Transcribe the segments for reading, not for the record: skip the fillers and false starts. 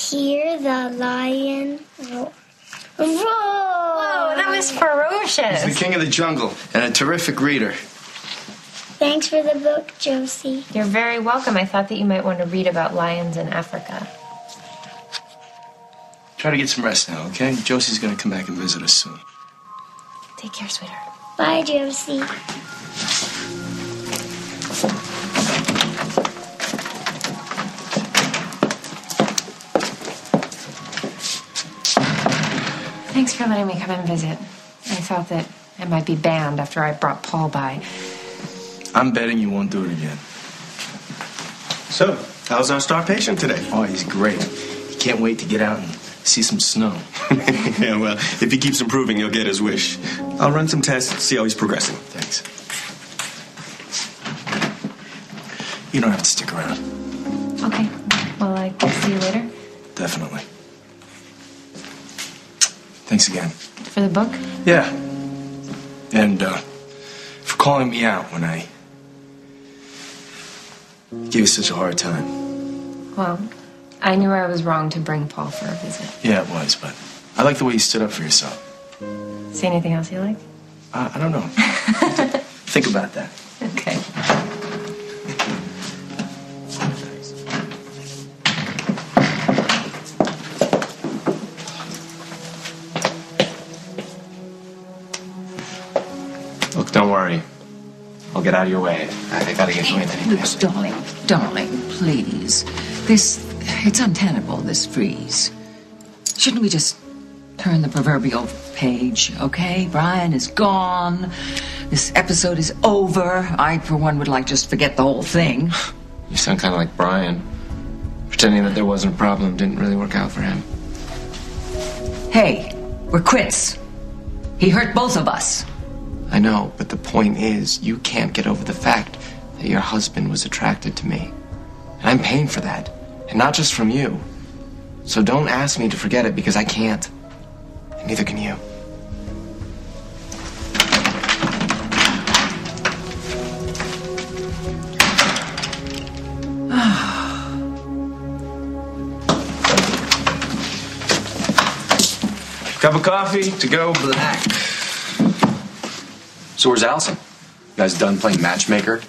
hear the lion roar. Roar! Whoa, that was ferocious. He's the king of the jungle and a terrific reader. Thanks for the book, Josie. You're very welcome. I thought that you might want to read about lions in Africa. Try to get some rest now, okay? Josie's gonna come back and visit us soon. Take care, sweetheart. Bye, Josie. Thanks for letting me come and visit. I thought that I might be banned after I brought Paul by. I'm betting you won't do it again. So, how's our star patient today? Oh, he's great. He can't wait to get out and see some snow. Yeah, well, if he keeps improving, he'll get his wish. I'll run some tests, see how he's progressing. Thanks. You don't have to stick around. Okay. Well, I can see you later. Definitely. Thanks again. For the book? Yeah. And, for calling me out when I gave you such a hard time. Well, I knew I was wrong to bring Paul for a visit. Yeah, it was, but I like the way you stood up for yourself. See anything else you like? I don't know. Think about that. Okay. Look, don't worry. I'll get out of your way. I gotta get going anyway. Luke, darling, please. It's untenable, this freeze. Shouldn't we just turn the proverbial page, okay? Brian is gone. This episode is over. I, for one, would like to just forget the whole thing. You sound kind of like Brian. Pretending that there wasn't a problem didn't really work out for him. Hey, we're quits. He hurt both of us. I know, but the point is, you can't get over the fact that your husband was attracted to me. And I'm paying for that. And not just from you. So don't ask me to forget it because I can't. And neither can you. Cup of coffee to go black. So where's Allison? You guys done playing matchmaker?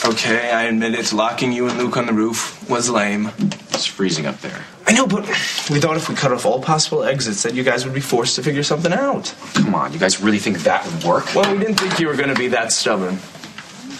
Okay, I admit it. Locking you and Luke on the roof was lame. It's freezing up there. I know, but we thought if we cut off all possible exits that you guys would be forced to figure something out. Come on, you guys really think that would work? Well, we didn't think you were going to be that stubborn.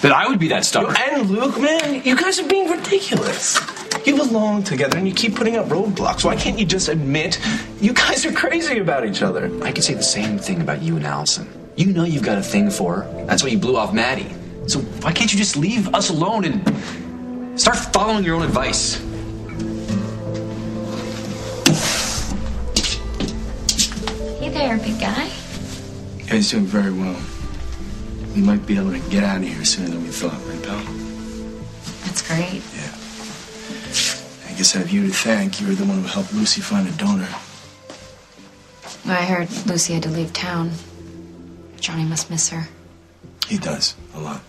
That I would be that stubborn. And Luke, man, you guys are being ridiculous. You belong together and you keep putting up roadblocks. Why can't you just admit you guys are crazy about each other? I could say the same thing about you and Allison. You know you've got a thing for her. That's why you blew off Maddie. So why can't you just leave us alone and start following your own advice? Hey there, big guy. You guys doing very well. We might be able to get out of here sooner than we thought, right, pal? That's great. Yeah. I guess I have you to thank. You were the one who helped Lucy find a donor. I heard Lucy had to leave town. Johnny must miss her. He does, a lot.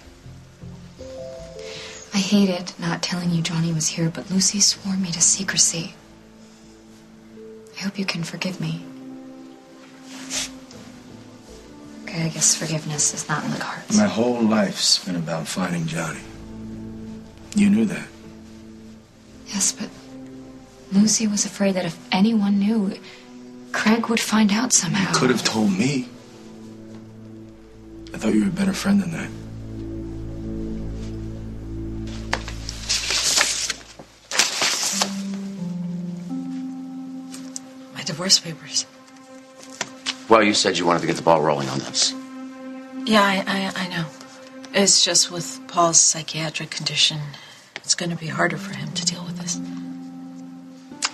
I hated not telling you Johnny was here, but Lucy swore me to secrecy. I hope you can forgive me. Okay, I guess forgiveness is not in the cards. My whole life's been about finding Johnny. You knew that. Yes, but Lucy was afraid that if anyone knew, Craig would find out somehow. You could have told me. I thought you were a better friend than that. My divorce papers. Well, you said you wanted to get the ball rolling on this. Yeah, I know. It's just with Paul's psychiatric condition, it's going to be harder for him to deal with this.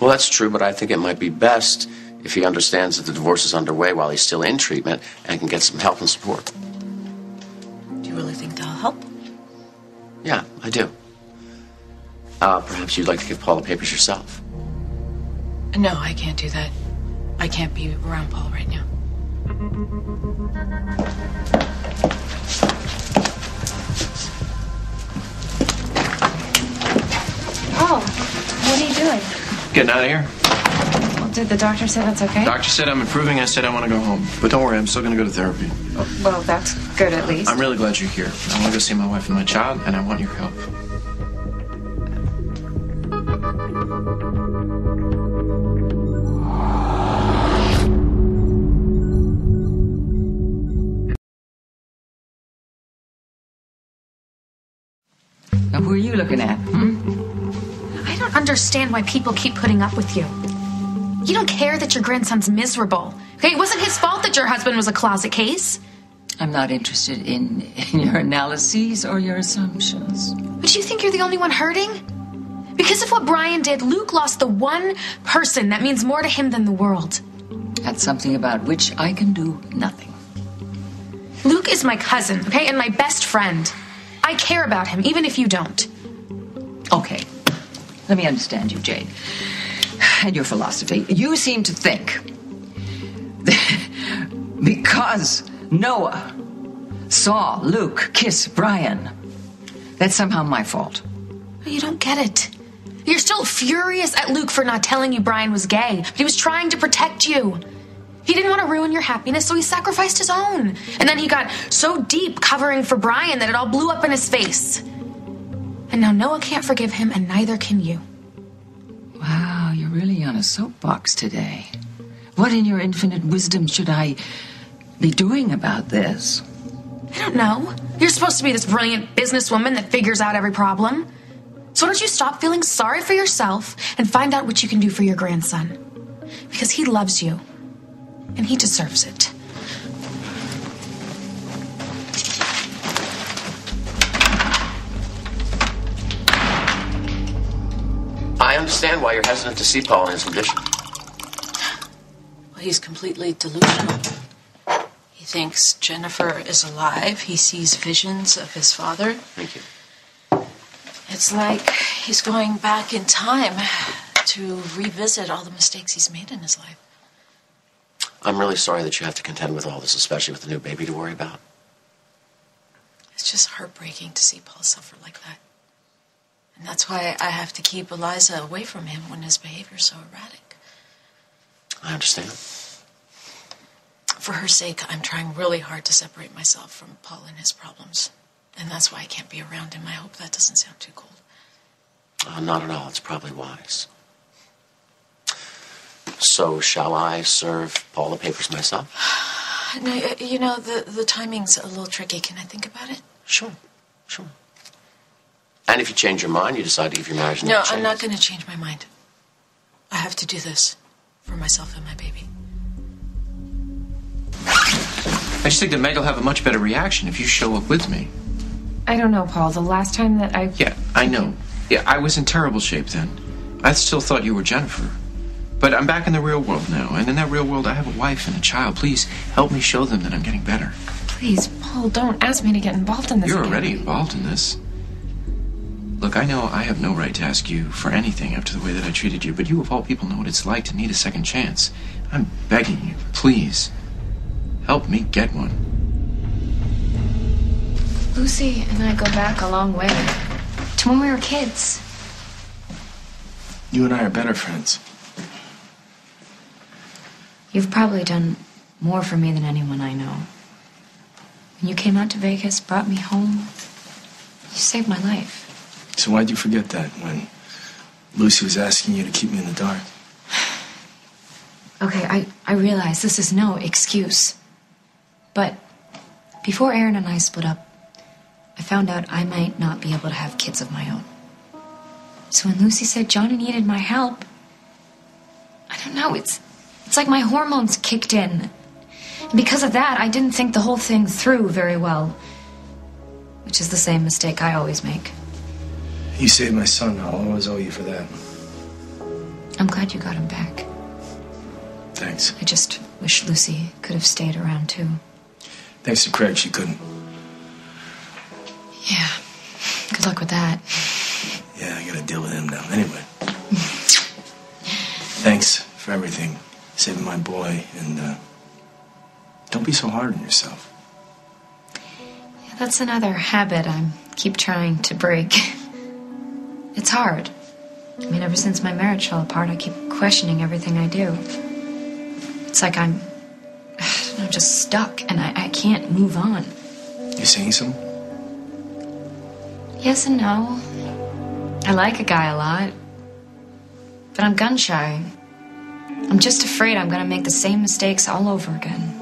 Well, that's true, but I think it might be best if he understands that the divorce is underway while he's still in treatment and can get some help and support. Do you really think that'll help? Yeah, I do. Perhaps you'd like to give Paul the papers yourself. No, I can't do that. I can't be around Paul right now. Oh, what are you doing? Getting out of here? Well, did the doctor say that's okay? Doctor said I'm improving. I said I want to go home. But don't worry, I'm still going to go to therapy. Well, that's good at least. I'm really glad you're here. I want to go see my wife and my child, and I want your help. Now, who are you looking at? I don't understand why people keep putting up with you. You don't care that your grandson's miserable. Okay, it wasn't his fault that your husband was a closet case. I'm not interested in your analyses or your assumptions. But you think you're the only one hurting? Because of what Brian did, Luke lost the one person that means more to him than the world. That's something about which I can do nothing. Luke is my cousin, okay, and my best friend. I care about him, even if you don't. Okay, let me understand you, Jade. And your philosophy. You seem to think that because Noah saw Luke kiss Brian, that's somehow my fault. You don't get it. You're still furious at Luke for not telling you Brian was gay, but he was trying to protect you. He didn't want to ruin your happiness, so he sacrificed his own. And then he got so deep covering for Brian that it all blew up in his face. And now Noah can't forgive him, and neither can you. Wow, you're really on a soapbox today. What in your infinite wisdom should I be doing about this? I don't know. You're supposed to be this brilliant businesswoman that figures out every problem. So why don't you stop feeling sorry for yourself and find out what you can do for your grandson? Because he loves you. And he deserves it. I understand why you're hesitant to see Paul in his condition. Well, he's completely delusional. He thinks Jennifer is alive. He sees visions of his father. Thank you. It's like he's going back in time to revisit all the mistakes he's made in his life. I'm really sorry that you have to contend with all this, especially with the new baby to worry about. It's just heartbreaking to see Paul suffer like that. And that's why I have to keep Eliza away from him when his behavior's so erratic. I understand. For her sake, I'm trying really hard to separate myself from Paul and his problems. And that's why I can't be around him. I hope that doesn't sound too cold. Not at all. It's probably wise. So, shall I serve Paul the papers myself? No, you know, the timing's a little tricky. Can I think about it? Sure. And if you change your mind, you decide to give your marriage another chance. No, I'm not going to change my mind. I have to do this for myself and my baby. I just think that Meg will have a much better reaction if you show up with me. I don't know, Paul. The last time that I... Yeah, I know. Yeah, I was in terrible shape then. I still thought you were Jennifer. But I'm back in the real world now, and in that real world I have a wife and a child. Please help me show them that I'm getting better. Please, Paul, don't ask me to get involved in this You're again. already involved in this. Look, I know I have no right to ask you for anything after the way that I treated you, but you of all people know what it's like to need a second chance. I'm begging you, please, help me get one. Lucy and I go back a long way. To when we were kids. You and I are better friends. You've probably done more for me than anyone I know. When you came out to Vegas, brought me home, you saved my life. So why'd you forget that when Lucy was asking you to keep me in the dark? Okay, I realize this is no excuse. But before Aaron and I split up, I found out I might not be able to have kids of my own. So when Lucy said Johnny needed my help, I don't know, it's like my hormones kicked in. And because of that, I didn't think the whole thing through very well. Which is the same mistake I always make. You saved my son. I'll always owe you for that. I'm glad you got him back. Thanks. I just wish Lucy could have stayed around too. Thanks to Craig, she couldn't. Yeah. Good luck with that. Yeah, I gotta deal with him now. Anyway. Thanks for everything. Saving my boy, and don't be so hard on yourself. Yeah, that's another habit I keep trying to break. It's hard. I mean, ever since my marriage fell apart, I keep questioning everything I do. It's like I'm just stuck, and I can't move on. You seeing some? Yes and no. I like a guy a lot, but I'm gun shy. I'm just afraid I'm gonna make the same mistakes all over again.